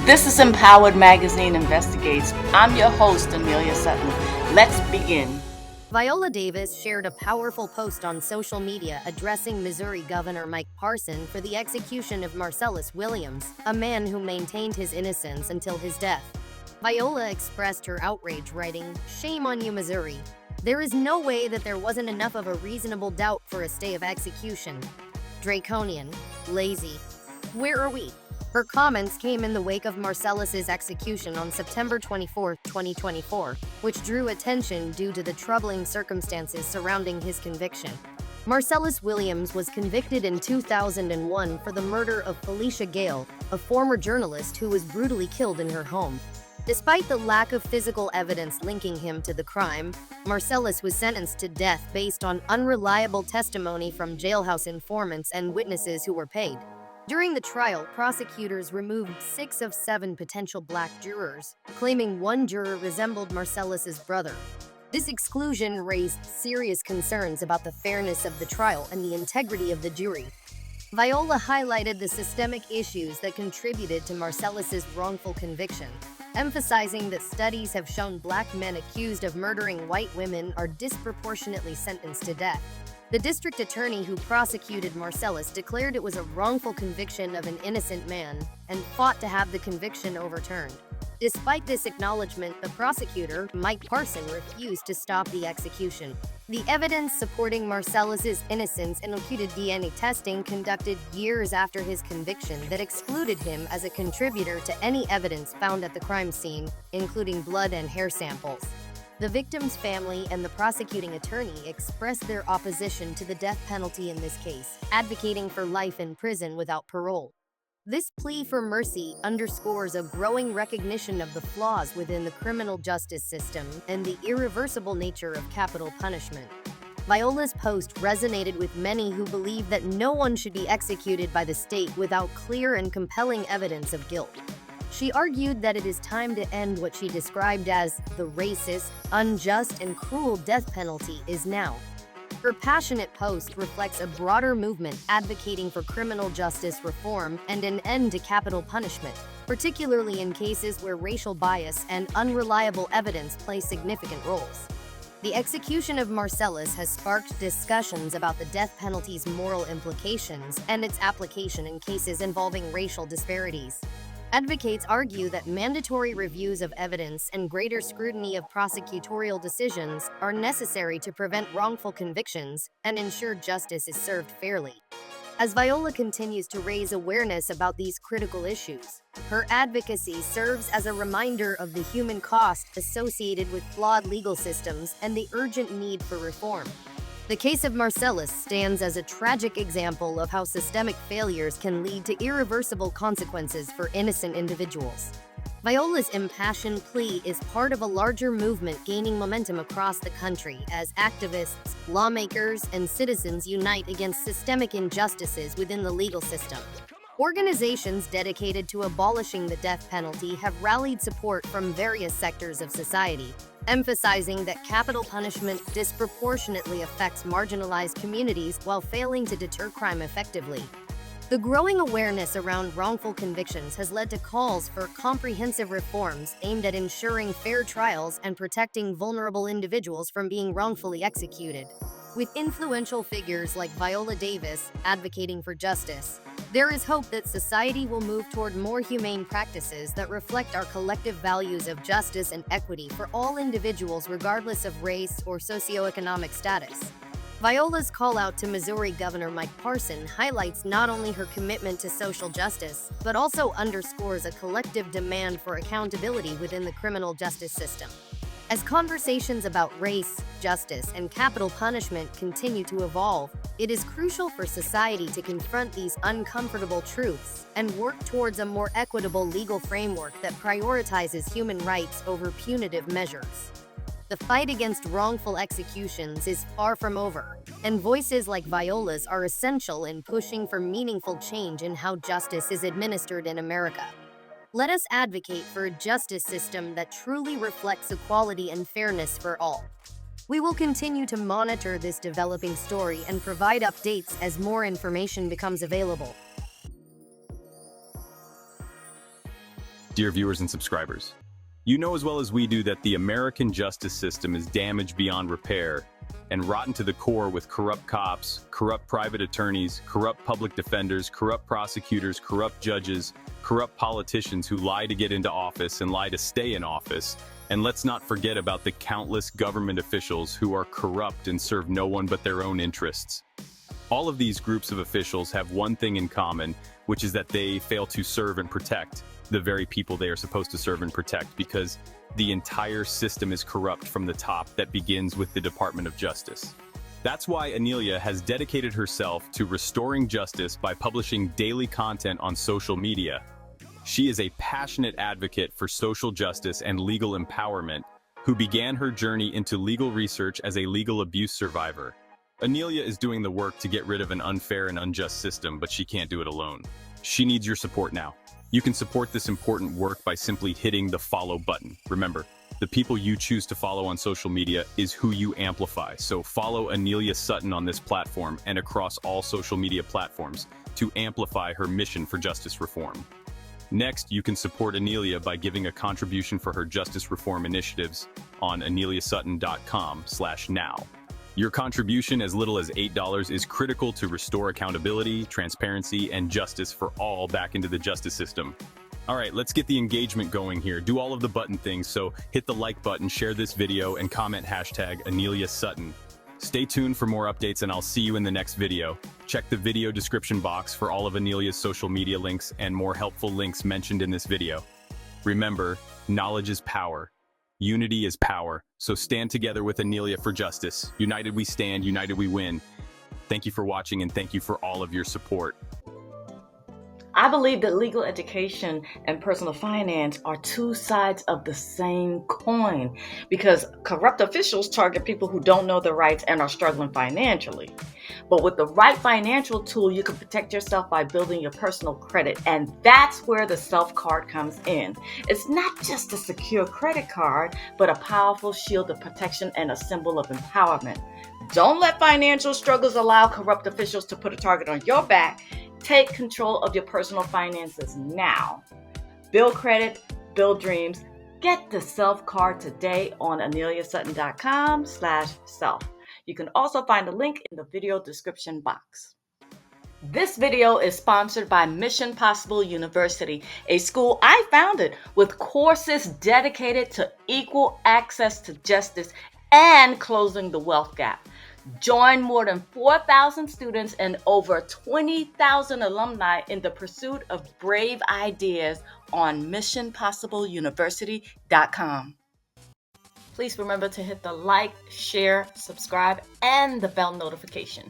This is Empowered Magazine Investigates. I'm your host, Anelia Sutton. Let's begin. Viola Davis shared a powerful post on social media addressing Missouri Governor Mike Parson for the execution of Marcellus Williams, a man who maintained his innocence until his death. Viola expressed her outrage, writing, "Shame on you, Missouri. There is no way that there wasn't enough of a reasonable doubt for a stay of execution. Draconian, lazy. Where are we?" Her comments came in the wake of Marcellus's execution on September 24, 2024, which drew attention due to the troubling circumstances surrounding his conviction. Marcellus Williams was convicted in 2001 for the murder of 𝗖cie𝗽𝗆𝗆𝗵𝗁, a former journalist who was brutally killed in her home. Despite the lack of physical evidence linking him to the crime, Marcellus was sentenced to death based on unreliable testimony from jailhouse informants and witnesses who were paid. During the trial, prosecutors removed 6 of 7 potential black jurors, claiming one juror resembled Marcellus's brother. This exclusion raised serious concerns about the fairness of the trial and the integrity of the jury. Viola highlighted the systemic issues that contributed to Marcellus's wrongful conviction, emphasizing that studies have shown black men accused of murdering white women are disproportionately sentenced to death. The district attorney who prosecuted Marcellus declared it was a wrongful conviction of an innocent man and fought to have the conviction overturned. Despite this acknowledgement, the prosecutor, Mike Parson, refused to stop the execution. The evidence supporting Marcellus's innocence included DNA testing conducted years after his conviction that excluded him as a contributor to any evidence found at the crime scene, including blood and hair samples. The victim's family and the prosecuting attorney expressed their opposition to the death penalty in this case, advocating for life in prison without parole. This plea for mercy underscores a growing recognition of the flaws within the criminal justice system and the irreversible nature of capital punishment. Viola's post resonated with many who believe that no one should be executed by the state without clear and compelling evidence of guilt. She argued that it is time to end what she described as the racist, unjust, and cruel death penalty is now. Her passionate post reflects a broader movement advocating for criminal justice reform and an end to capital punishment, particularly in cases where racial bias and unreliable evidence play significant roles. The execution of Marcellus has sparked discussions about the death penalty's moral implications and its application in cases involving racial disparities. Advocates argue that mandatory reviews of evidence and greater scrutiny of prosecutorial decisions are necessary to prevent wrongful convictions and ensure justice is served fairly. As Viola continues to raise awareness about these critical issues, her advocacy serves as a reminder of the human cost associated with flawed legal systems and the urgent need for reform. The case of Marcellus stands as a tragic example of how systemic failures can lead to irreversible consequences for innocent individuals. Viola's impassioned plea is part of a larger movement gaining momentum across the country as activists, lawmakers, and citizens unite against systemic injustices within the legal system. Organizations dedicated to abolishing the death penalty have rallied support from various sectors of society, emphasizing that capital punishment disproportionately affects marginalized communities while failing to deter crime effectively. The growing awareness around wrongful convictions has led to calls for comprehensive reforms aimed at ensuring fair trials and protecting vulnerable individuals from being wrongfully executed. With influential figures like Viola Davis advocating for justice, there is hope that society will move toward more humane practices that reflect our collective values of justice and equity for all individuals regardless of race or socioeconomic status. Viola's call out to Missouri Governor Mike Parson highlights not only her commitment to social justice, but also underscores a collective demand for accountability within the criminal justice system. As conversations about race, justice, and capital punishment continue to evolve, it is crucial for society to confront these uncomfortable truths and work towards a more equitable legal framework that prioritizes human rights over punitive measures. The fight against wrongful executions is far from over, and voices like Viola's are essential in pushing for meaningful change in how justice is administered in America. Let us advocate for a justice system that truly reflects equality and fairness for all. We will continue to monitor this developing story and provide updates as more information becomes available. Dear viewers and subscribers, you know as well as we do that the American justice system is damaged beyond repair and rotten to the core with corrupt cops, corrupt private attorneys, corrupt public defenders, corrupt prosecutors, corrupt judges, corrupt politicians who lie to get into office and lie to stay in office. And let's not forget about the countless government officials who are corrupt and serve no one but their own interests. All of these groups of officials have one thing in common, which is that they fail to serve and protect the very people they are supposed to serve and protect, because the entire system is corrupt from the top. That begins with the Department of Justice. That's why Anelia has dedicated herself to restoring justice by publishing daily content on social media. She is a passionate advocate for social justice and legal empowerment, who began her journey into legal research as a legal abuse survivor. Anelia is doing the work to get rid of an unfair and unjust system, but she can't do it alone. She needs your support now. You can support this important work by simply hitting the follow button. Remember, the people you choose to follow on social media is who you amplify. So follow Anelia Sutton on this platform and across all social media platforms to amplify her mission for justice reform. Next, you can support Anelia by giving a contribution for her justice reform initiatives on aneliasutton.com/now. Your contribution, as little as $8, is critical to restore accountability, transparency, and justice for all back into the justice system. All right, let's get the engagement going here. Do all of the button things, so hit the like button, share this video, and comment #AneliaSutton. Stay tuned for more updates, and I'll see you in the next video. Check the video description box for all of Anelia's social media links and more helpful links mentioned in this video. Remember, knowledge is power. Unity is power, so stand together with Anelia for justice. United we stand, united we win. Thank you for watching, and thank you for all of your support. I believe that legal education and personal finance are two sides of the same coin, because corrupt officials target people who don't know their rights and are struggling financially. But with the right financial tool, you can protect yourself by building your personal credit, and that's where the Self card comes in. It's not just a secure credit card, but a powerful shield of protection and a symbol of empowerment. Don't let financial struggles allow corrupt officials to put a target on your back. Take control of your personal finances now. Build credit, build dreams. Get the Self card today on aneliasutton.com/self. You can also find a link in the video description box. This video is sponsored by Mission Possible University, a school I founded with courses dedicated to equal access to justice and closing the wealth gap. Join more than 4,000 students and over 20,000 alumni in the pursuit of brave ideas on missionpossibleuniversity.com. Please remember to hit the like, share, subscribe, and the bell notification.